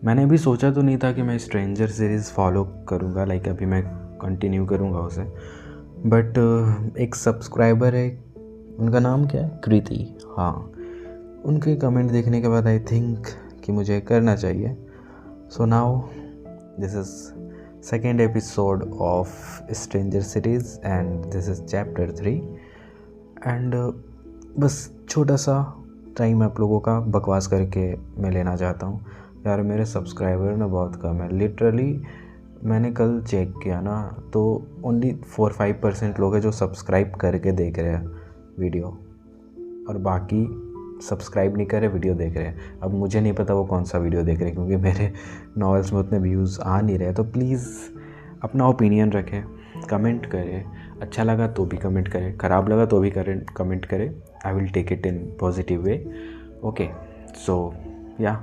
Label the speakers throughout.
Speaker 1: मैंने भी सोचा तो नहीं था कि मैं स्ट्रेंजर सीरीज़ फॉलो करूँगा, लाइक अभी मैं कंटिन्यू करूँगा उसे। बट एक सब्सक्राइबर है, उनका नाम क्या है, कृति, हाँ, उनके कमेंट देखने के बाद आई थिंक कि मुझे करना चाहिए। So now this is second episode of stranger series and this is chapter 3। And बस छोटा सा टाइम आप लोगों का बकवास करके मैं लेना चाहता हूँ। यार मेरे सब्सक्राइबर ना बहुत कम है, लिटरली मैंने कल चेक किया ना तो ओनली 4-5% लोग हैं जो सब्सक्राइब करके देख रहे हैं वीडियो, और बाकी सब्सक्राइब नहीं कर रहे, वीडियो देख रहे हैं। अब मुझे नहीं पता वो कौन सा वीडियो देख रहे हैं, क्योंकि मेरे नॉवेल्स में उतने व्यूज़ आ नहीं रहे। तो प्लीज़ अपना ओपिनियन रखें, कमेंट करें, अच्छा लगा तो भी कमेंट करें, ख़राब लगा तो भी कमेंट करें। I will take it in positive way. Okay, so या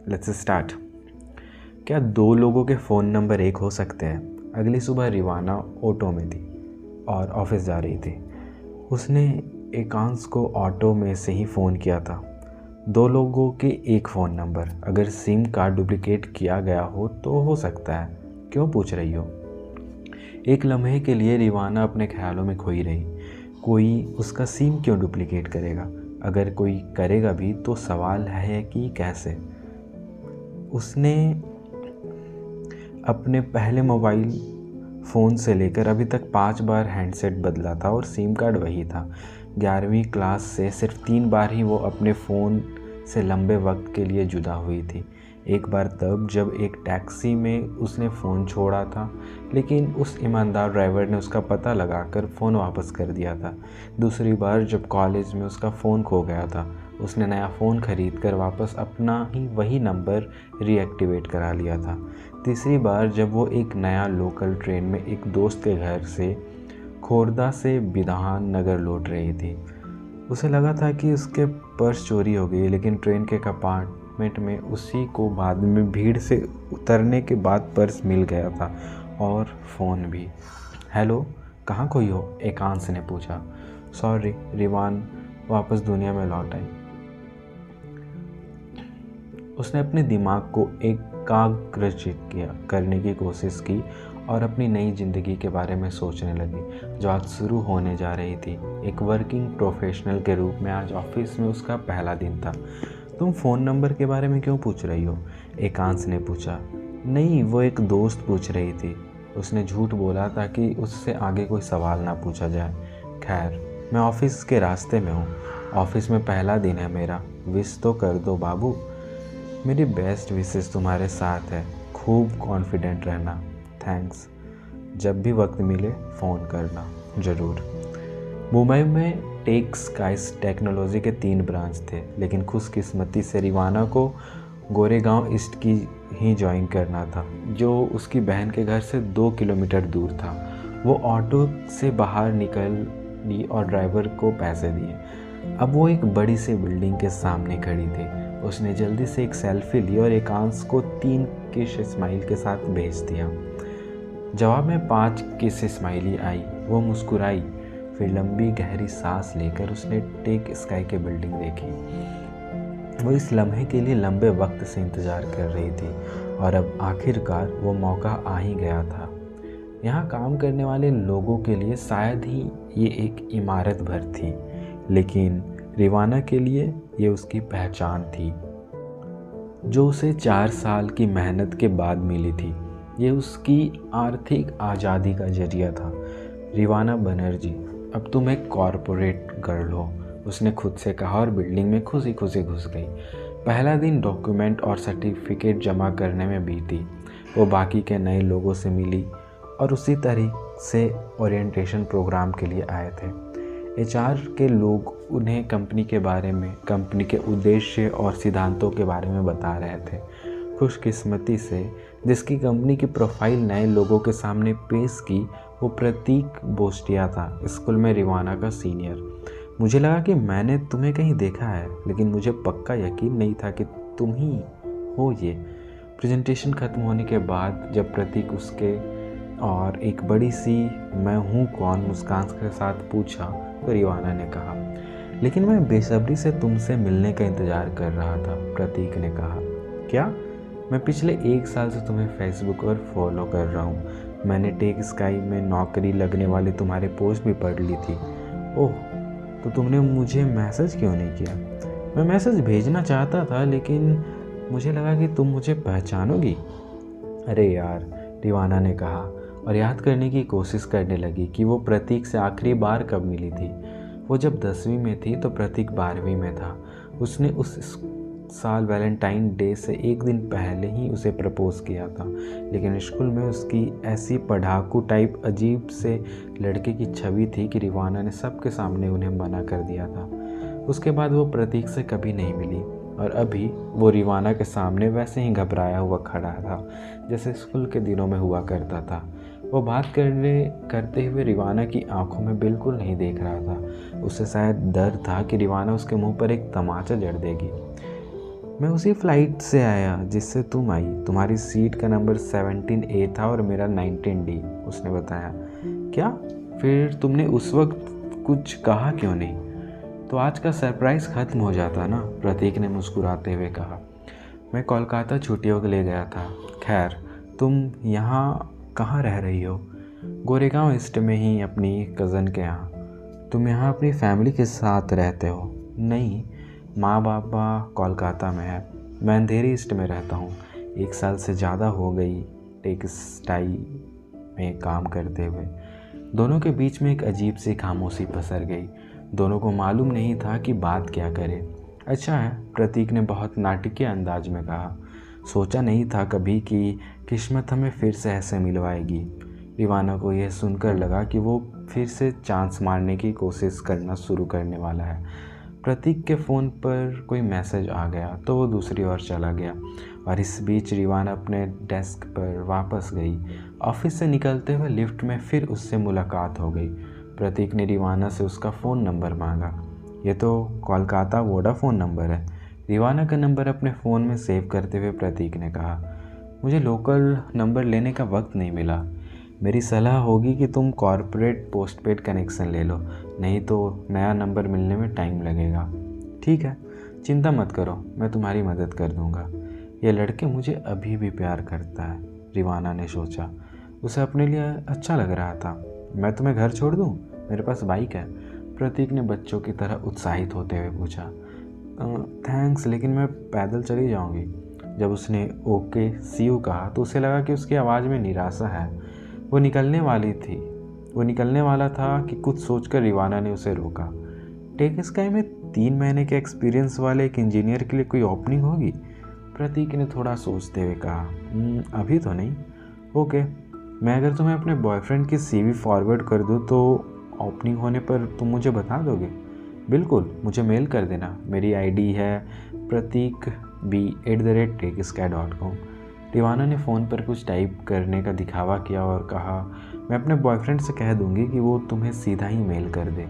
Speaker 1: लेट्स स्टार्ट। क्या दो लोगों के फ़ोन नंबर एक हो सकते हैं? अगली सुबह रिवाना ऑटो में थी और ऑफिस जा रही थी। उसने एकांश को ऑटो में से ही फ़ोन किया था। दो लोगों के एक फ़ोन नंबर, अगर सिम कार्ड डुप्लिकेट किया गया हो तो हो सकता है, क्यों पूछ रही हो? एक लम्हे के लिए रिवाना अपने ख्यालों में खोई रही। कोई उसका सिम क्यों डुप्लिकेट करेगा? अगर कोई करेगा भी तो सवाल है कि कैसे? उसने अपने पहले मोबाइल फ़ोन से लेकर अभी तक 5 बार हैंडसेट बदला था और सिम कार्ड वही था। 11वीं क्लास से सिर्फ 3 बार ही वो अपने फ़ोन से लंबे वक्त के लिए जुदा हुई थी। एक बार तब जब एक टैक्सी में उसने फ़ोन छोड़ा था, लेकिन उस ईमानदार ड्राइवर ने उसका पता लगाकर फ़ोन वापस कर दिया था। दूसरी बार जब कॉलेज में उसका फ़ोन खो गया था, उसने नया फ़ोन खरीद कर वापस अपना ही वही नंबर रीएक्टिवेट करा लिया था। तीसरी बार जब वो एक नया लोकल ट्रेन में एक दोस्त के घर से खोर्दा से बिधान नगर लौट रही थी। उसे लगा था कि उसके पर्स चोरी हो गई, लेकिन ट्रेन के कंपार्टमेंट में उसी को बाद में भीड़ से उतरने के बाद पर्स मिल गया था और फ़ोन भी। हेलो, कहाँ खोई हो? एकांश ने पूछा। सॉरी, रिवान वापस दुनिया में लौट आई। उसने अपने दिमाग को एकाग्रचित करने की कोशिश की और अपनी नई ज़िंदगी के बारे में सोचने लगी जो आज शुरू होने जा रही थी। एक वर्किंग प्रोफेशनल के रूप में आज ऑफिस में उसका पहला दिन था। तुम फ़ोन नंबर के बारे में क्यों पूछ रही हो? एकांश ने पूछा। नहीं, वो एक दोस्त पूछ रही थी। उसने झूठ बोला ताकि उससे आगे कोई सवाल ना पूछा जाए। खैर, मैं ऑफिस के रास्ते में हूँ। ऑफिस में पहला दिन है मेरा, विश तो कर दो बाबू। मेरी बेस्ट विशेस तुम्हारे साथ है, खूब कॉन्फिडेंट रहना। थैंक्स। जब भी वक्त मिले फ़ोन करना ज़रूर। मुंबई में टेक स्काइस टेक्नोलॉजी के 3 ब्रांच थे, लेकिन खुशकिस्मती से रिवाना को गोरेगांव ईस्ट की ही ज्वाइन करना था, जो उसकी बहन के घर से 2 किलोमीटर दूर था। वो ऑटो से बाहर निकली और ड्राइवर को पैसे दिए। अब वो एक बड़ी सी बिल्डिंग के सामने खड़ी थी। उसने जल्दी से एक सेल्फी ली और एकांश को 3 किस स्माइल के साथ भेज दिया। जवाब में 5 किस स्माइली आई। वो मुस्कुराई, फिर लंबी गहरी सांस लेकर उसने टेक स्काई के बिल्डिंग देखी। वो इस लम्हे के लिए लंबे वक्त से इंतज़ार कर रही थी और अब आखिरकार वो मौका आ ही गया था। यहाँ काम करने वाले लोगों के लिए शायद ही ये एक इमारत भर थी, लेकिन रिवाना के लिए ये उसकी पहचान थी, जो उसे 4 साल की मेहनत के बाद मिली थी। ये उसकी आर्थिक आज़ादी का जरिया था। रिवाना बनर्जी, अब तुम एक कॉरपोरेट गर्ल हो, उसने खुद से कहा और बिल्डिंग में खुशी खुशी घुस गई। पहला दिन डॉक्यूमेंट और सर्टिफिकेट जमा करने में बीती। वो बाकी के नए लोगों से मिली और उसी तरीके से ओरिएंटेशन प्रोग्राम के लिए आए थे। एचआर के लोग उन्हें कंपनी के बारे में, कंपनी के उद्देश्य और सिद्धांतों के बारे में बता रहे थे। खुशकिस्मती से जिसकी कंपनी की प्रोफाइल नए लोगों के सामने पेश की, वो प्रतीक बोस्टिया था, स्कूल में रिवाना का सीनियर। मुझे लगा कि मैंने तुम्हें कहीं देखा है, लेकिन मुझे पक्का यकीन नहीं था कि तुम ही हो ये। प्रेजेंटेशन ख़त्म होने के बाद जब प्रतीक उसके और एक बड़ी सी मैं हूँ कौन मुस्कान के साथ पूछा, तो रिवाना ने कहा, लेकिन मैं बेसब्री से तुमसे मिलने का इंतज़ार कर रहा था। प्रतीक ने कहा, क्या? मैं पिछले 1 साल से तुम्हें फेसबुक पर फॉलो कर रहा हूँ। मैंने टेक स्काई में नौकरी लगने वाली तुम्हारे पोस्ट भी पढ़ ली थी। ओह, तो तुमने मुझे मैसेज क्यों नहीं किया? मैं मैसेज भेजना चाहता था, लेकिन मुझे लगा कि तुम मुझे पहचानोगी। अरे यार, रिवाना ने कहा और याद करने की कोशिश करने लगी कि वो प्रतीक से आखिरी बार कब मिली थी। वो जब 10वीं में थी तो प्रतीक 12वीं में था। उसने उस साल वैलेंटाइन डे से एक दिन पहले ही उसे प्रपोज किया था, लेकिन स्कूल में उसकी ऐसी पढ़ाकू टाइप अजीब से लड़के की छवि थी कि रिवाना ने सबके सामने उन्हें मना कर दिया था। उसके बाद वो प्रतीक से कभी नहीं मिली और अभी वो रिवाना के सामने वैसे ही घबराया हुआ खड़ा था जैसे स्कूल के दिनों में हुआ करता था। वो बात करते हुए रिवाना की आंखों में बिल्कुल नहीं देख रहा था। उसे शायद डर था कि रिवाना उसके मुंह पर एक तमाचा जड़ देगी। मैं उसी फ्लाइट से आया जिससे तुम आई। तुम्हारी सीट का नंबर 17A था और मेरा 19D, उसने बताया। क्या? फिर तुमने उस वक्त कुछ कहा क्यों नहीं? तो आज का सरप्राइज़ ख़त्म हो जाता ना, प्रतीक ने मुस्कुराते हुए कहा। मैं कोलकाता छुट्टियों के लिए गया था। खैर, तुम यहाँ कहाँ रह रही हो? गोरेगांव ईस्ट में ही, अपनी कज़न के यहाँ। तुम यहाँ अपनी फैमिली के साथ रहते हो? नहीं, माँ बाबा कोलकाता में है। मैं अंधेरी ईस्ट में रहता हूँ। 1 साल से ज़्यादा हो गई टेक्सटाइल में काम करते हुए। दोनों के बीच में एक अजीब सी खामोशी पसर गई। दोनों को मालूम नहीं था कि बात क्या करे। अच्छा है, प्रतीक ने बहुत नाटकीय अंदाज में कहा। सोचा नहीं था कभी कि किस्मत हमें फिर से ऐसे मिलवाएगी। रिवाना को यह सुनकर लगा कि वो फिर से चांस मारने की कोशिश करना शुरू करने वाला है। प्रतीक के फ़ोन पर कोई मैसेज आ गया तो वो दूसरी ओर चला गया और इस बीच रिवाना अपने डेस्क पर वापस गई। ऑफिस से निकलते हुए लिफ्ट में फिर उससे मुलाकात हो गई। प्रतीक ने रिवाना से उसका फ़ोन नंबर मांगा। ये तो कोलकाता वोडाफोन नंबर है। रिवाना का नंबर अपने फ़ोन में सेव करते हुए प्रतीक ने कहा, मुझे लोकल नंबर लेने का वक्त नहीं मिला। मेरी सलाह होगी कि तुम कॉर्पोरेट पोस्टपेड कनेक्शन ले लो, नहीं तो नया नंबर मिलने में टाइम लगेगा। ठीक है, चिंता मत करो, मैं तुम्हारी मदद कर दूंगा। यह लड़के मुझे अभी भी प्यार करता है, रिवाना ने सोचा। उसे अपने लिए अच्छा लग रहा था। मैं तुम्हें घर छोड़ दूं? मेरे पास बाइक है, प्रतीक ने बच्चों की तरह उत्साहित होते हुए पूछा। थैंक्स, लेकिन मैं पैदल चली जाऊंगी। जब उसने ओके सी यू कहा तो उसे लगा कि उसकी आवाज़ में निराशा है। वो निकलने वाला था कि कुछ सोचकर रिवाना ने उसे रोका। टेक स्काई में 3 महीने के एक्सपीरियंस वाले एक इंजीनियर के लिए कोई ओपनिंग होगी? प्रतीक ने थोड़ा सोचते हुए कहा, अभी तो नहीं। ओके, मैं अगर तुम्हें अपने बॉयफ्रेंड की CV फॉरवर्ड कर दूँ तो ओपनिंग होने पर तुम मुझे बता दोगे? बिल्कुल, मुझे मेल कर देना। मेरी ID है pratikb@techsky.com। रिवाना ने फ़ोन पर कुछ टाइप करने का दिखावा किया और कहा, मैं अपने बॉयफ्रेंड से कह दूंगी कि वो तुम्हें सीधा ही मेल कर दे।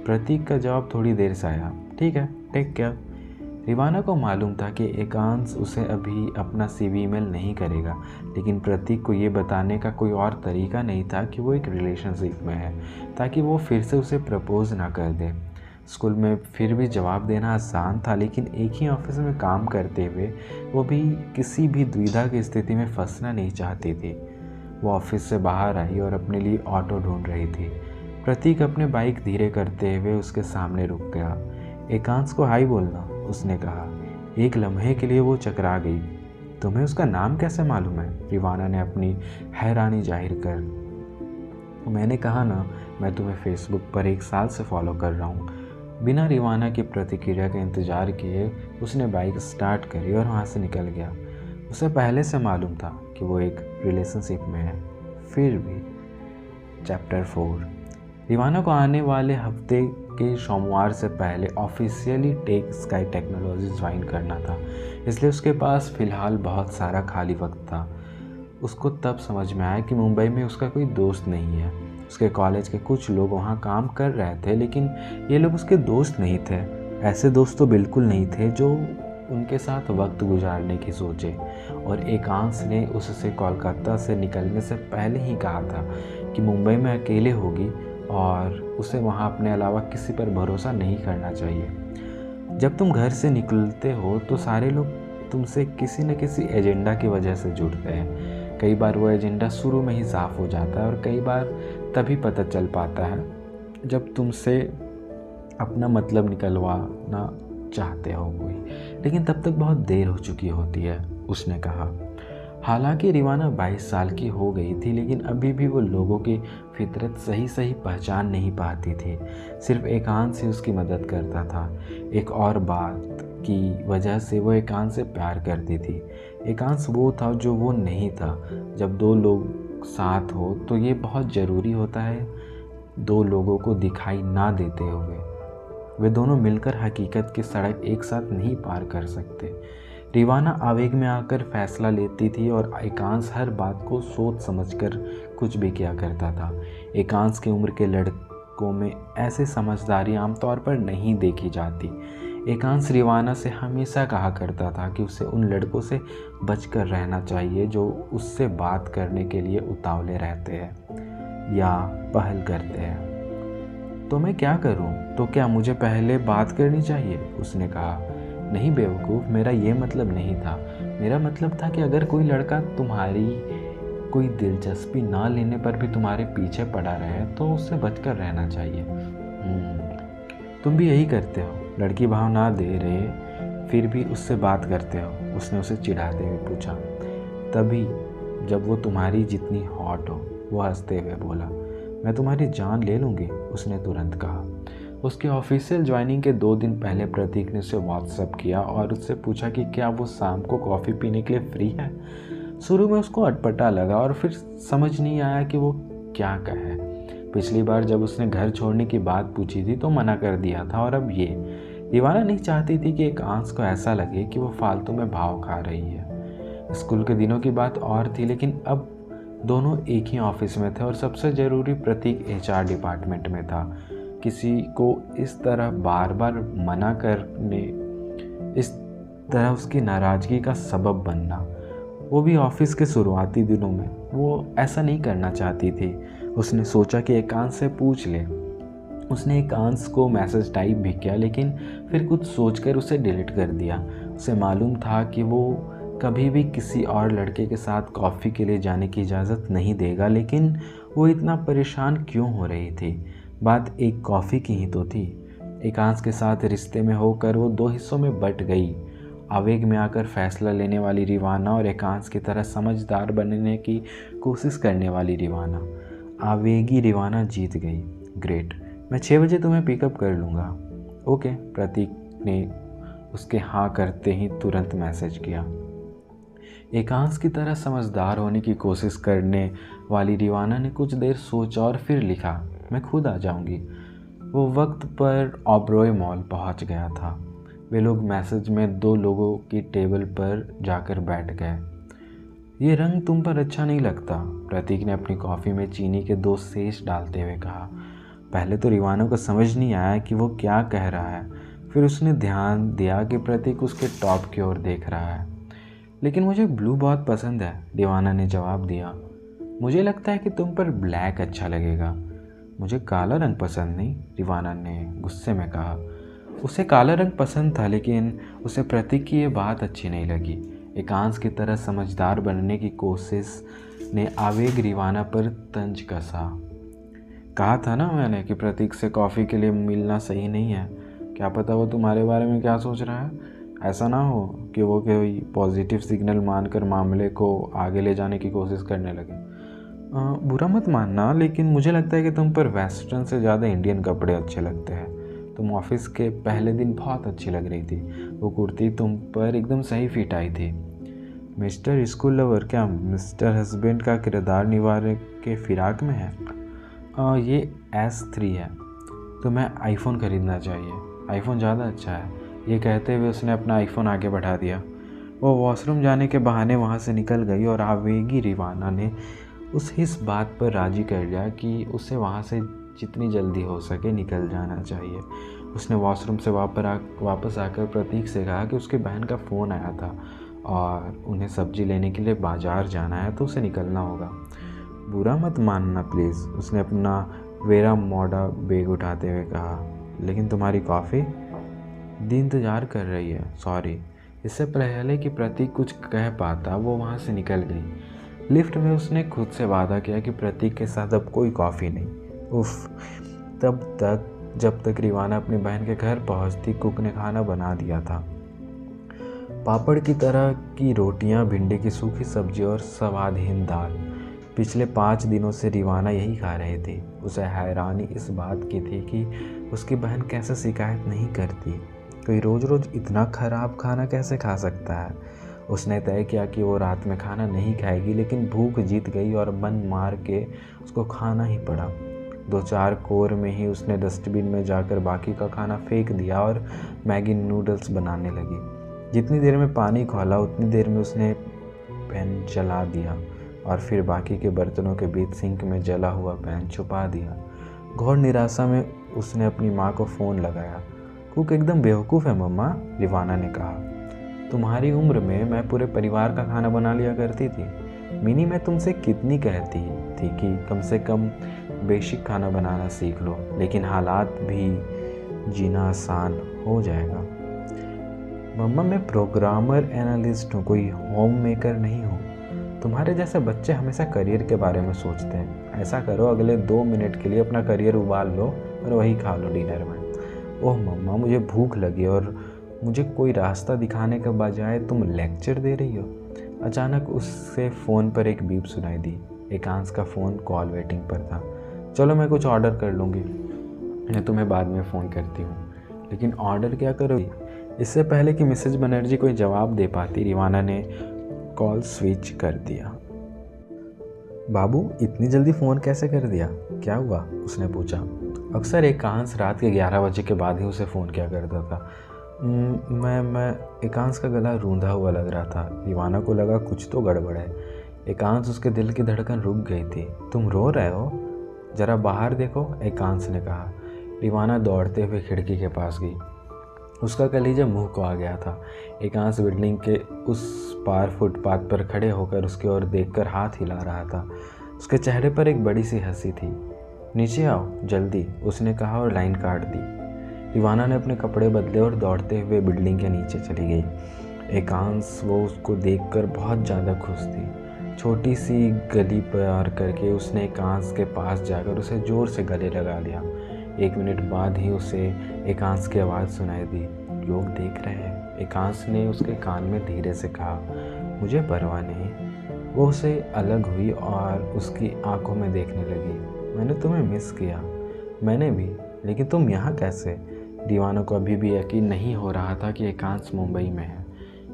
Speaker 1: प्रतीक का जवाब थोड़ी देर से आया, ठीक है, टेक केयर। रिवाना को मालूम था कि एकांश उसे अभी अपना CV ईमेल नहीं करेगा, लेकिन प्रतीक को ये बताने का कोई और तरीका नहीं था कि वो एक रिलेशनशिप में है, ताकि वो फिर से उसे प्रपोज ना कर दे। स्कूल में फिर भी जवाब देना आसान था, लेकिन एक ही ऑफिस में काम करते हुए वो भी किसी भी दुविधा की स्थिति में फंसना नहीं चाहती थी। वो ऑफिस से बाहर आई और अपने लिए ऑटो ढूंढ रही थी। प्रतीक अपने बाइक धीरे करते हुए उसके सामने रुक गया। एकांश को हाई बोलना, उसने कहा। एक लम्हे के लिए वो चकरा गई। तुम्हें उसका नाम कैसे मालूम है? रिवाना ने अपनी हैरानी जाहिर कर। मैंने कहा ना, मैं तुम्हें फेसबुक पर 1 साल से फॉलो कर रहा हूँ। बिना रिवाना की प्रतिक्रिया का इंतज़ार किए उसने बाइक स्टार्ट करी और वहाँ से निकल गया। उसे पहले से मालूम था कि वो एक रिलेशनशिप में है। फिर भी चैप्टर 4। रिवाना को आने वाले हफ्ते के सोमवार से पहले officially Tech Sky Technology join करना था, इसलिए उसके पास फ़िलहाल बहुत सारा खाली वक्त था। उसको तब समझ में आया कि मुंबई में उसका कोई दोस्त नहीं है। उसके कॉलेज के कुछ लोग वहाँ काम कर रहे थे, लेकिन ये लोग उसके दोस्त नहीं थे। ऐसे दोस्त तो बिल्कुल नहीं थे जो उनके साथ वक्त गुजारने की सोचे। और एकांश ने उससे कोलकाता से निकलने से पहले ही कहा था कि मुंबई में अकेले होगी और उसे वहाँ अपने अलावा किसी पर भरोसा नहीं करना चाहिए। जब तुम घर से निकलते हो तो सारे लोग तुमसे किसी न किसी एजेंडा की वजह से जुड़ते हैं। कई बार वो एजेंडा शुरू में ही साफ हो जाता है और कई बार तभी पता चल पाता है जब तुमसे अपना मतलब निकलवाना चाहते हो कोई, लेकिन तब तक बहुत देर हो चुकी होती है, उसने कहा। हालांकि रिवाना 22 साल की हो गई थी, लेकिन अभी भी वो लोगों की फितरत सही सही पहचान नहीं पाती थी। सिर्फ एकांत से उसकी मदद करता था। एक और बात की वजह से वो एकांत से प्यार करती थी। एकांत वो था जो वो नहीं था। जब दो लोग साथ हो तो ये बहुत ज़रूरी होता है, दो लोगों को दिखाई ना देते हुए। वे दोनों मिलकर हकीकत की सड़क एक साथ नहीं पार कर सकते। रिवाना आवेग में आकर फैसला लेती थी और एकांश हर बात को सोच समझकर कुछ भी किया करता था। एकांश की उम्र के लड़कों में ऐसे समझदारी आमतौर पर नहीं देखी जाती। एकांश रिवाना से हमेशा कहा करता था कि उसे उन लड़कों से बचकर रहना चाहिए जो उससे बात करने के लिए उतावले रहते हैं या पहल करते हैं। तो मैं क्या करूं? तो क्या मुझे पहले बात करनी चाहिए? उसने कहा। नहीं बेवकूफ़, मेरा ये मतलब नहीं था। मेरा मतलब था कि अगर कोई लड़का तुम्हारी कोई दिलचस्पी ना लेने पर भी तुम्हारे पीछे पड़ा रहे तो उससे बचकर रहना चाहिए। तुम भी यही करते हो, लड़की भाव ना दे रहे फिर भी उससे बात करते हो, उसने उसे चिढ़ाते हुए पूछा। तभी जब वो तुम्हारी जितनी हॉट हो, वो हंसते हुए बोला। मैं तुम्हारी जान ले लूँगी, उसने तुरंत कहा। उसकी ऑफिशियल ज्वाइनिंग के 2 दिन पहले प्रतीक ने उसे व्हाट्सएप किया और उससे पूछा कि क्या वो शाम को कॉफ़ी पीने के लिए फ्री है। शुरू में उसको अटपटा लगा और फिर समझ नहीं आया कि वो क्या कहे। पिछली बार जब उसने घर छोड़ने की बात पूछी थी तो मना कर दिया था, और अब ये रिवाना नहीं चाहती थी कि एकांश को ऐसा लगे कि वो फालतू में भाव खा रही है। स्कूल के दिनों की बात और थी, लेकिन अब दोनों एक ही ऑफिस में थे और सबसे ज़रूरी प्रतीक HR डिपार्टमेंट में था। किसी को इस तरह बार बार मना करने, इस तरह उसकी नाराज़गी का सबब बनना, वो भी ऑफिस के शुरुआती दिनों में, वो ऐसा नहीं करना चाहती थी। उसने सोचा कि एकांश से पूछ ले। उसने एकांश को मैसेज टाइप भी किया, लेकिन फिर कुछ सोचकर उसे डिलीट कर दिया। उसे मालूम था कि वो कभी भी किसी और लड़के के साथ कॉफ़ी के लिए जाने की इजाज़त नहीं देगा, लेकिन वो इतना परेशान क्यों हो रही थी? बात एक कॉफ़ी की ही तो थी। एकांश के साथ रिश्ते में होकर वो 2 हिस्सों में बट गई। आवेग में आकर फैसला लेने वाली रिवाना और एकांश की तरह समझदार बनने की कोशिश करने वाली रिवाना। आवेगी रिवाना जीत गई। ग्रेट, मैं 6 बजे तुम्हें पिकअप कर लूँगा। ओके, प्रतीक ने उसके हाँ करते ही तुरंत मैसेज किया। एकांश की तरह समझदार होने की कोशिश करने वाली रिवाना ने कुछ देर सोचा और फिर लिखा, मैं खुद आ जाऊंगी। वो वक्त पर ऑबरॉय मॉल पहुंच गया था। वे लोग मैसेज में 2 लोगों की टेबल पर जाकर बैठ गए। ये रंग तुम पर अच्छा नहीं लगता, प्रतीक ने अपनी कॉफ़ी में चीनी के 2 शेष डालते हुए कहा। पहले तो रिवाना को समझ नहीं आया कि वो क्या कह रहा है। फिर उसने ध्यान दिया कि प्रतीक उसके टॉप की ओर देख रहा है। लेकिन मुझे ब्लू बहुत पसंद है, रिवाना ने जवाब दिया। मुझे लगता है कि तुम पर ब्लैक अच्छा लगेगा। मुझे काला रंग पसंद नहीं, रिवाना ने गुस्से में कहा। उसे काला रंग पसंद था, लेकिन उसे प्रतीक की ये बात अच्छी नहीं लगी। एकांश की तरह समझदार बनने की कोशिश ने आवेग रिवाना पर तंज कसा। कहा था ना मैंने कि प्रतीक से कॉफ़ी के लिए मिलना सही नहीं है। क्या पता वो तुम्हारे बारे में क्या सोच रहा है। ऐसा ना हो कि वो कोई पॉजिटिव सिग्नल मानकर मामले को आगे ले जाने की कोशिश करने लगे। बुरा मत मानना, लेकिन मुझे लगता है कि तुम पर वेस्टर्न से ज़्यादा इंडियन कपड़े अच्छे लगते हैं। तुम ऑफिस के पहले दिन बहुत अच्छी लग रही थी। वो कुर्ती तुम पर एकदम सही फिट आई थी। मिस्टर स्कूल लवर क्या मिस्टर हस्बैंड का किरदार निभाने के फिराक में है? ये S3 है। तुम्हें आईफोन ख़रीदना चाहिए, आईफोन ज़्यादा अच्छा है। ये कहते हुए उसने अपना आईफोन आगे बढ़ा दिया। वो वॉशरूम जाने के बहाने वहाँ से निकल गई और आवेगी रिवाना ने उसे इस बात पर राज़ी कर लिया कि उसे वहाँ से जितनी जल्दी हो सके निकल जाना चाहिए। उसने वॉशरूम से वापस आकर प्रतीक से कहा कि उसकी बहन का फ़ोन आया था और उन्हें सब्ज़ी लेने के लिए बाज़ार जाना है, तो उसे निकलना होगा। बुरा मत मानना प्लीज़, उसने अपना वेरा मोड़ा बैग उठाते हुए कहा। लेकिन तुम्हारी कॉफ़ी दी इंतज़ार कर रही है। सॉरी, इससे पहले कि प्रतीक कुछ कह पाता वो वहाँ से निकल गई। लिफ्ट में उसने खुद से वादा किया कि प्रतीक के साथ अब कोई कॉफ़ी नहीं। उफ, जब तक रिवाना अपनी बहन के घर पहुँचती कुक ने खाना बना दिया था। पापड़ की तरह की रोटियां, भिंडी की सूखी सब्जी और स्वादहीन दाल। पिछले 5 दिनों से रिवाना यही खा रही थी। उसे हैरानी इस बात की थी कि उसकी बहन कैसे शिकायत नहीं करती। कोई रोज़ रोज़ इतना ख़राब खाना कैसे खा सकता है। उसने तय किया कि वो रात में खाना नहीं खाएगी, लेकिन भूख जीत गई और मन मार के उसको खाना ही पड़ा। 2-4 कोर में ही उसने डस्टबिन में जाकर बाकी का खाना फेंक दिया और मैगी नूडल्स बनाने लगी। जितनी देर में पानी खौला उतनी देर में उसने पैन जला दिया और फिर बाकी के बर्तनों के बीच सिंक में जला हुआ पैन छुपा दिया। घोर निराशा में उसने अपनी माँ को फ़ोन लगाया। कुक एकदम बेवकूफ़ है मम्मा, रिवाना ने कहा। तुम्हारी उम्र में मैं पूरे परिवार का खाना बना लिया करती थी। मिनी, मैं तुमसे कितनी कहती थी कि कम से कम बेसिक खाना बनाना सीख लो, लेकिन हालात भी जीना आसान हो जाएगा। मम्मा, मैं प्रोग्रामर एनालिस्ट हूँ, कोई होम मेकर नहीं हूँ। तुम्हारे जैसे बच्चे हमेशा करियर के बारे में सोचते हैं। ऐसा करो, अगले 2 मिनट के लिए अपना करियर उबाल लो और वही खा लो डिनर में। ओह मम्मा, मुझे भूख लगी और मुझे कोई रास्ता दिखाने के बजाय तुम लेक्चर दे रही हो। अचानक उससे फ़ोन पर एक बीप सुनाई दी। एकांश का फ़ोन कॉल वेटिंग पर था। चलो, मैं कुछ ऑर्डर कर लूँगी, मैं तुम्हें बाद में फ़ोन करती हूँ। लेकिन ऑर्डर क्या करोगी? इससे पहले कि मिसेज बनर्जी कोई जवाब दे पाती, रिवाना ने कॉल स्विच कर दिया। बाबू, इतनी जल्दी फ़ोन कैसे कर दिया? क्या हुआ? उसने पूछा। अक्सर एकांश रात के 11 बजे के बाद ही उसे फ़ोन किया करता था। मैं एकांश का गला रूंधा हुआ लग रहा था। रिवाना को लगा कुछ तो गड़बड़ है। एकांश, उसके दिल की धड़कन रुक गई थी। तुम रो रहे हो? ज़रा बाहर देखो, एकांश ने कहा। रिवाना दौड़ते हुए खिड़की के पास गई। उसका कलेजा मुंह को आ गया था। एकांश बिल्डिंग के उस पार फुटपाथ पर खड़े होकर उसकी ओर देखकर हाथ हिला रहा था। उसके चेहरे पर एक बड़ी सी हंसी थी। नीचे आओ जल्दी, उसने कहा और लाइन काट दी। रिवाना ने अपने कपड़े बदले और दौड़ते हुए बिल्डिंग के नीचे चली गई। एकांश, वो उसको देखकर बहुत ज़्यादा खुश थी। छोटी सी गली पार करके उसने एकांश के पास जाकर उसे ज़ोर से गले लगा लिया। 1 मिनट बाद ही उसे एकांश की आवाज़ सुनाई दी। लोग देख रहे हैं, एकांश ने उसके कान में धीरे से कहा। मुझे परवाह नहीं। वो उसे अलग हुई और उसकी आंखों में देखने लगी। मैंने तुम्हें मिस किया। मैंने भी, लेकिन तुम यहाँ कैसे? दीवानों को अभी भी यकीन नहीं हो रहा था कि एकांश मुंबई में है,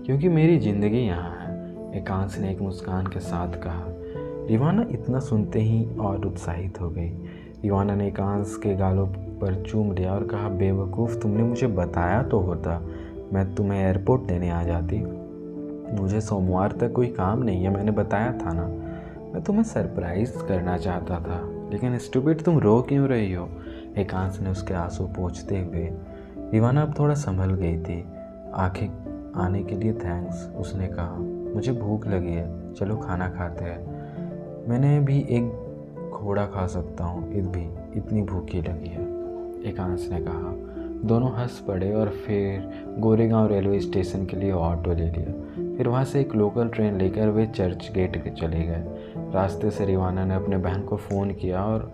Speaker 1: क्योंकि मेरी ज़िंदगी यहाँ है, एकांश ने एक मुस्कान के साथ कहा। रिवाना इतना सुनते ही और उत्साहित हो गई। रिवाना ने एकांश के गालों पर चूम लिया और कहा, बेवकूफ़, तुमने मुझे बताया तो होता, मैं तुम्हें एयरपोर्ट लेने आ जाती। मुझे सोमवार तक कोई काम नहीं है, मैंने बताया था ना। मैं तुम्हें सरप्राइज़ करना चाहता था, लेकिन स्टूपिड, तुम रो क्यों रही हो? एकांश ने उसके आंसू पोंछते हुए। रिवाना अब थोड़ा संभल गई थी। आंखें आने के लिए थैंक्स, उसने कहा। मुझे भूख लगी है, चलो खाना खाते हैं। मैंने भी एक घोड़ा खा सकता हूँ, इतनी भूखी लगी है, एकांश ने कहा। दोनों हंस पड़े और फिर गोरेगांव रेलवे स्टेशन के लिए ऑटो ले लिया। फिर वहाँ से एक लोकल ट्रेन लेकर वे चर्च गेट के चले गए। रास्ते से रिवाना ने अपने बहन को फ़ोन किया और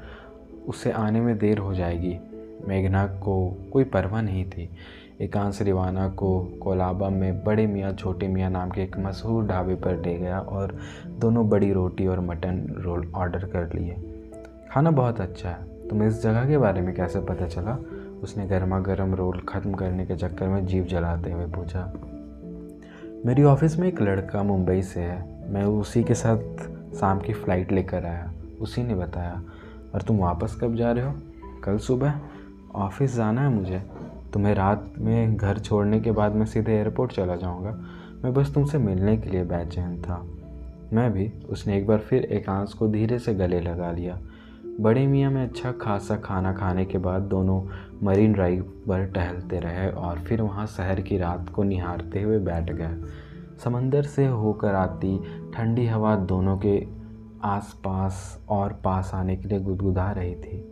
Speaker 1: उसे आने में देर हो जाएगी। मेघना को कोई परवाह नहीं थी। एकांश रिवाना को कोलाबा में बड़े मियाँ छोटे मियाँ नाम के एक मशहूर ढाबे पर ले गया और दोनों बड़ी रोटी और मटन रोल ऑर्डर कर लिए। खाना बहुत अच्छा है। तुम्हें इस जगह के बारे में कैसे पता चला? उसने गर्मा गर्म रोल ख़त्म करने के चक्कर में जीभ जलाते हुए पूछा। मेरी ऑफिस में एक लड़का मुंबई से है, मैं उसी के साथ शाम की फ़्लाइट लेकर आया, उसी ने बताया। और तुम वापस कब जा रहे हो? कल सुबह। ऑफिस जाना है मुझे। तुम्हें रात में घर छोड़ने के बाद मैं सीधे एयरपोर्ट चला जाऊंगा। मैं बस तुमसे मिलने के लिए बेचैन था। मैं भी, उसने एक बार फिर एकांश को धीरे से गले लगा लिया। बड़े मियाँ में अच्छा खासा खाना खाने के बाद दोनों मरीन ड्राइव पर टहलते रहे और फिर वहाँ शहर की रात को निहारते हुए बैठ गए। समंदर से होकर आती ठंडी हवा दोनों के आसपास और पास आने के लिए गुदगुदा रही थी।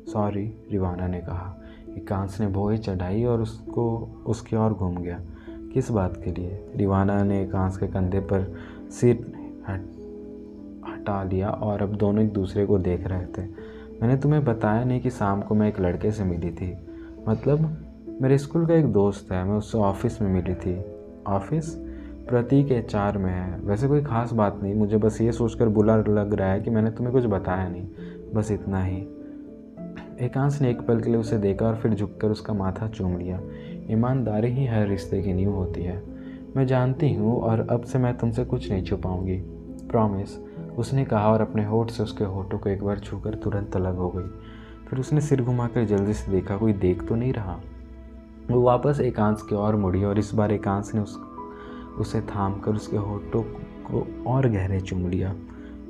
Speaker 1: सॉरी, रिवाना ने कहा। एकांश ने भौहें चढ़ाई और उसकी ओर घूम गया। किस बात के लिए? रिवाना ने एकांश के कंधे पर सिर हटा लिया और अब दोनों एक दूसरे को देख रहे थे। मैंने तुम्हें बताया नहीं कि शाम को मैं एक लड़के से मिली थी? मतलब? मेरे स्कूल का एक दोस्त है, मैं उससे ऑफिस में मिली थी। ऑफिस? प्रतीक HR में है। वैसे कोई ख़ास बात नहीं, मुझे बस ये सोचकर बुरा लग रहा है कि मैंने तुम्हें कुछ बताया नहीं, बस इतना ही। एकांश ने एक पल के लिए उसे देखा और फिर झुककर उसका माथा चूम लिया। ईमानदारी ही हर रिश्ते की नींव होती है। मैं जानती हूँ और अब से मैं तुमसे कुछ नहीं छुपाऊंगी, प्रॉमिस, उसने कहा और अपने होठ से उसके होठों को एक बार छूकर तुरंत अलग हो गई। फिर उसने सिर घुमाकर जल्दी से देखा, कोई देख तो नहीं रहा। वो वापस एकांश की ओर मुड़ी और इस बार एकांश ने उसे थाम कर उसके होठों को और गहरे चूम लिया।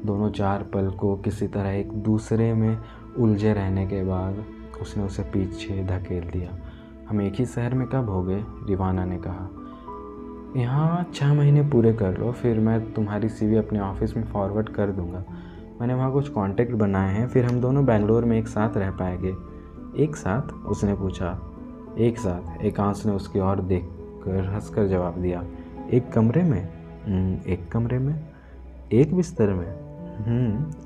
Speaker 1: दोनों 4 पल को किसी तरह एक दूसरे में उलझे रहने के बाद उसने उसे पीछे धकेल दिया। हम एक ही शहर में कब हो गए? रिवाना ने कहा। यहाँ 6 महीने पूरे कर लो, फिर मैं तुम्हारी CV अपने ऑफिस में फॉरवर्ड कर दूंगा। मैंने वहाँ कुछ कॉन्टेक्ट बनाए हैं, फिर हम दोनों बेंगलोर में एक साथ रह पाएंगे। एक साथ? उसने पूछा। एक साथ, एकांश ने उसकी ओर देखकर हंसकर जवाब दिया। एक कमरे में? एक कमरे में? एक बिस्तर में?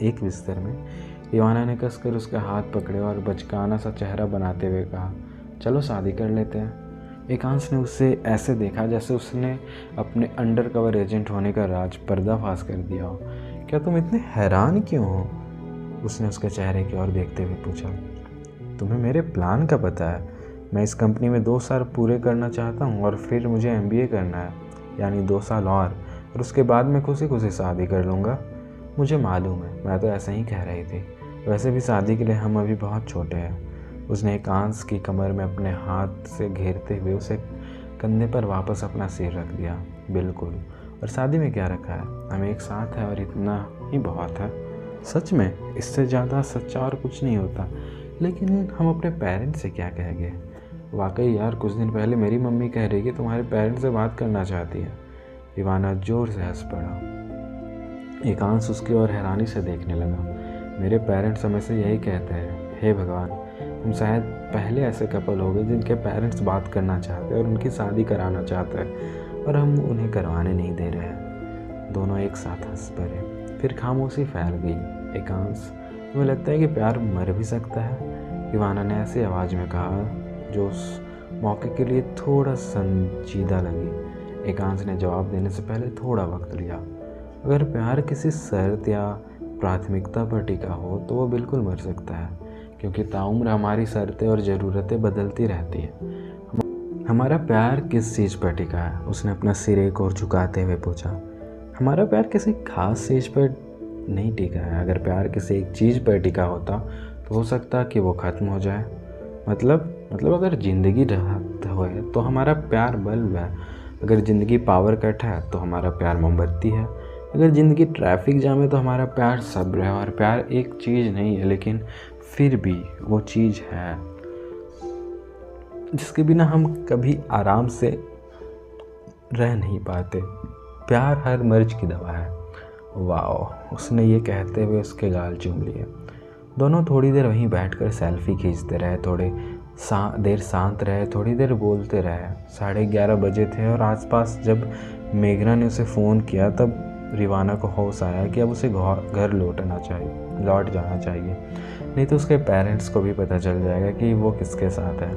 Speaker 1: एक बिस्तर में। रिवाना ने कसकर उसका हाथ पकड़े और बचकाना सा चेहरा बनाते हुए कहा, चलो शादी कर लेते हैं। एकांश ने उसे ऐसे देखा जैसे उसने अपने अंडर कवर एजेंट होने का राज पर्दाफाश कर दिया हो। क्या तुम इतने हैरान क्यों हो? उसने उसके चेहरे की ओर देखते हुए पूछा। तुम्हें मेरे प्लान का पता है? मैं इस कंपनी में 2 साल पूरे करना चाहता हूँ और फिर मुझे MBA करना है, यानी 2 साल और उसके बाद मैं खुशी खुशी शादी कर लूँगा। मुझे मालूम है, मैं तो ऐसा ही कह रही थी। वैसे भी शादी के लिए हम अभी बहुत छोटे हैं। उसने एकांश की कमर में अपने हाथ से घेरते हुए उसे कंधे पर वापस अपना सिर रख दिया। बिल्कुल, और शादी में क्या रखा है? हम एक साथ हैं और इतना ही बहुत है। सच में? इससे ज़्यादा सच्चा और कुछ नहीं होता। लेकिन हम अपने पेरेंट्स से क्या कहेंगे? वाकई यार, कुछ दिन पहले मेरी मम्मी कह रही कि तुम्हारे पेरेंट्स से बात करना चाहती है। रिवाना जोर से हंस पड़ा। एकांश उसकी ओर हैरानी से देखने लगा। मेरे पेरेंट्स हमेशा यही कहते हैं, हे भगवान, हम शायद पहले ऐसे कपल हो गए जिनके पेरेंट्स बात करना चाहते हैं और उनकी शादी कराना चाहते हैं, और हम उन्हें करवाने नहीं दे रहे हैं। दोनों एक साथ हंस पड़े। फिर खामोशी फैल गई। एकांश, तुम्हें लगता है कि प्यार मर भी सकता है? रिवाना ने ऐसी आवाज़ में कहा जो उस मौके के लिए थोड़ा संजीदा लगी। एकांश ने जवाब देने से पहले थोड़ा वक्त लिया। अगर प्यार किसी शर्त या प्राथमिकता पर टिका हो तो वो बिल्कुल मर सकता है, क्योंकि ताउम्र हमारी शर्तें और ज़रूरतें बदलती रहती हैं। हमारा प्यार किस चीज़ पर टिका है? उसने अपना सिर एक और झुकाते हुए पूछा। हमारा प्यार किसी खास चीज़ पर नहीं टिका है। अगर प्यार किसी एक चीज़ पर टिका होता तो हो सकता कि वो ख़त्म हो जाए। मतलब अगर ज़िंदगी राहत होए तो हमारा प्यार बल्ब है। अगर ज़िंदगी पावर कट है तो हमारा प्यार मोमबत्ती है। अगर ज़िंदगी ट्रैफिक जाम है तो हमारा प्यार सब्र है। और प्यार एक चीज़ नहीं है, लेकिन फिर भी वो चीज़ है जिसके बिना हम कभी आराम से रह नहीं पाते। प्यार हर मर्ज की दवा है। वाह, उसने ये कहते हुए उसके गाल चूम लिए। दोनों थोड़ी देर वहीं बैठकर सेल्फी खींचते रहे। थोड़ी देर शांत रहे, थोड़ी देर बोलते रहे। 11:30 बजे थे और आसपास जब मेघना ने उसे फ़ोन किया तब रिवाना को होश आया कि अब उसे घर लौट जाना चाहिए, नहीं तो उसके पेरेंट्स को भी पता चल जाएगा कि वो किसके साथ है।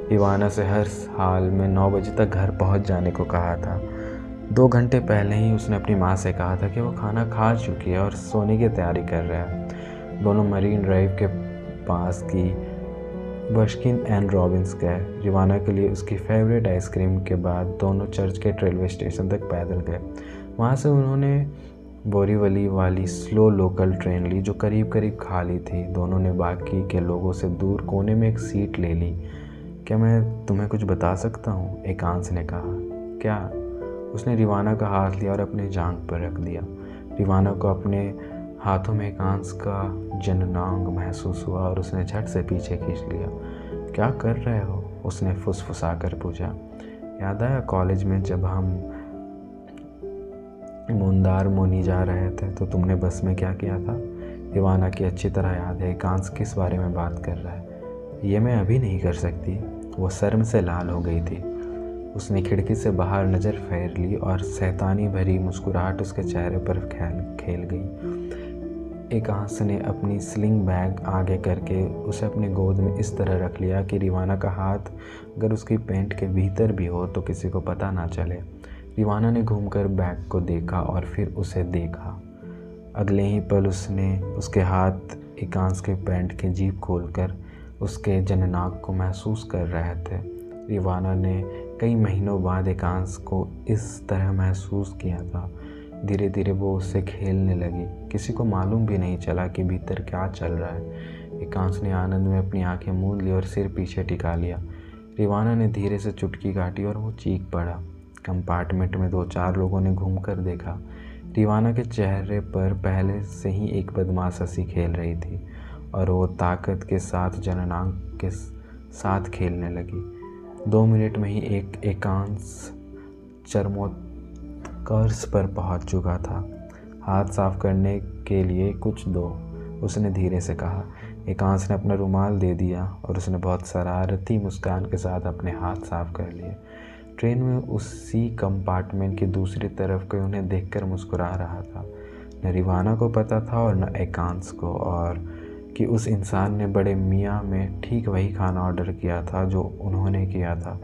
Speaker 1: रिवाना से हर हाल में 9 बजे तक घर पहुंच जाने को कहा था। 2 घंटे पहले ही उसने अपनी माँ से कहा था कि वो खाना खा चुकी है और सोने की तैयारी कर रहा है। दोनों मरीन ड्राइव के पास की बस्किन एंड रॉबिन्स गए। रिवाना के लिए उसकी फेवरेट आइसक्रीम के बाद दोनों चर्च के रेलवे स्टेशन तक पैदल गए। वहाँ से उन्होंने बोरीवली वाली स्लो लोकल ट्रेन ली जो करीब करीब खाली थी। दोनों ने बाकी के लोगों से दूर कोने में एक सीट ले ली। क्या मैं तुम्हें कुछ बता सकता हूँ? एकांश ने कहा। क्या? उसने रिवाना का हाथ लिया और अपने जांघ पर रख दिया। रिवाना को अपने हाथों में एकांश का जननांग महसूस हुआ और उसने झट से पीछे खींच लिया। क्या कर रहे हो? उसने फुसफुसा कर पूछा। याद आया कॉलेज में जब हम मुंदार मोनी जा रहे थे तो तुमने बस में क्या किया था? रिवाना की अच्छी तरह याद है। एकांश किस बारे में बात कर रहा है? ये मैं अभी नहीं कर सकती। वो शर्म से लाल हो गई थी। उसने खिड़की से बाहर नज़र फेर ली और शैतानी भरी मुस्कुराहट उसके चेहरे पर खेल गई। एकांश ने अपनी स्लिंग बैग आगे करके उसे अपनी गोद में इस तरह रख लिया कि रिवाना का हाथ अगर उसकी पैंट के भीतर भी हो तो किसी को पता ना चले। रिवाना ने घूमकर बैग को देखा और फिर उसे देखा। अगले ही पल उसने उसके हाथ एकांश के पैंट के जीप खोलकर उसके जननांग को महसूस कर रहे थे। रिवाना ने कई महीनों बाद एकांश को इस तरह महसूस किया था। धीरे धीरे वो उससे खेलने लगी। किसी को मालूम भी नहीं चला कि भीतर क्या चल रहा है। एकांश ने आनंद में अपनी आंखें मूंद ली और सिर पीछे टिका लिया। रिवाना ने धीरे से चुटकी काटी और वो चीख पड़ा। कंपार्टमेंट में 2-4 लोगों ने घूमकर देखा। रिवाना के चेहरे पर पहले से ही एक बदमाश हंसी खेल रही थी और वो ताकत के साथ जननांग के साथ खेलने लगी। 2 मिनट में ही एकांश चरमोत्कर्ष पर पहुंच चुका था। हाथ साफ करने के लिए कुछ दो, उसने धीरे से कहा। एकांश ने अपना रुमाल दे दिया और उसने बहुत शरारती मुस्कान के साथ अपने हाथ साफ कर लिए। ट्रेन में उसी कंपार्टमेंट की दूसरी तरफ कोई उन्हें देखकर मुस्कुरा रहा था। न रिवाना को पता था और न एकांश को, और कि उस इंसान ने बड़े मियाँ में ठीक वही खाना ऑर्डर किया था जो उन्होंने किया था।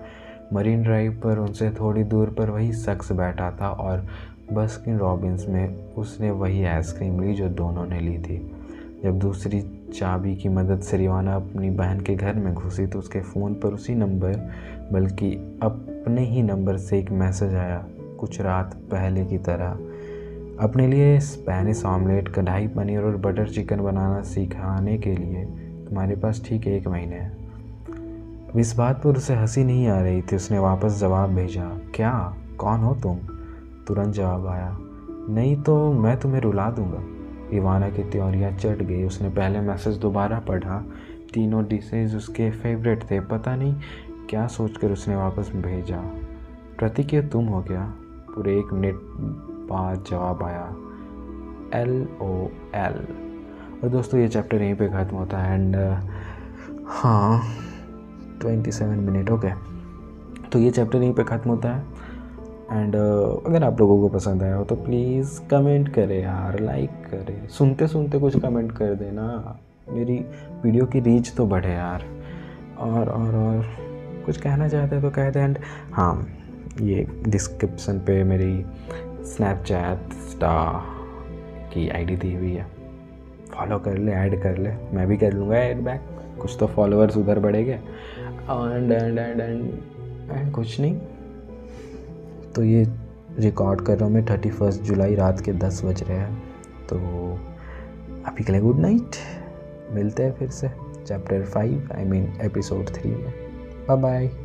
Speaker 1: मरीन ड्राइव पर उनसे थोड़ी दूर पर वही शख्स बैठा था और बास्किन रॉबिन्स में उसने वही आइसक्रीम ली जो दोनों ने ली थी। जब दूसरी चाबी की मदद से रिवाना अपनी बहन के घर में घुसी तो उसके फ़ोन पर उसी नंबर बल्कि अपने ही नंबर से एक मैसेज आया, कुछ रात पहले की तरह। अपने लिए स्पेनिश ऑमलेट, कढ़ाई पनीर और बटर चिकन बनाना सिखाने के लिए तुम्हारे पास ठीक 1 महीने है। अब इस बात पर उसे हंसी नहीं आ रही थी। उसने वापस जवाब भेजा, क्या, कौन हो तुम? तुरंत जवाब आया, नहीं तो मैं तुम्हें रुला दूंगा। रिवाना की त्योरियाँ चढ़ गई। उसने पहले मैसेज दोबारा पढ़ा। तीनों डिशेज उसके फेवरेट थे। पता नहीं क्या सोचकर उसने वापस भेजा, प्रतीक ये तुम हो क्या? पूरे 1 मिनट बाद जवाब आया, LOL। और दोस्तों ये चैप्टर यहीं पे ख़त्म होता है। एंड हाँ 27 मिनट ओके, तो ये चैप्टर यहीं पे ख़त्म होता है। एंड अगर आप लोगों को पसंद आया हो तो प्लीज़ कमेंट करें यार, लाइक करें, सुनते सुनते कुछ कमेंट कर देना, मेरी वीडियो की रीच तो बढ़े यार। और कुछ कहना चाहते हैं तो कह दें। एंड हाँ, ये डिस्क्रिप्शन पे मेरी स्नैपचैट की आईडी दी हुई है, फॉलो कर ले, ऐड कर ले, मैं भी कर लूँगा ऐड बैक, कुछ तो फॉलोअर्स उधर बढ़ेंगे। एंड कुछ नहीं, तो ये रिकॉर्ड कर रहा हूँ मैं 31 जुलाई रात के 10 बज रहे हैं। तो अभी के लिए गुड नाइट, मिलते हैं फिर से चैप्टर 5 एपिसोड 3 में। Bye bye.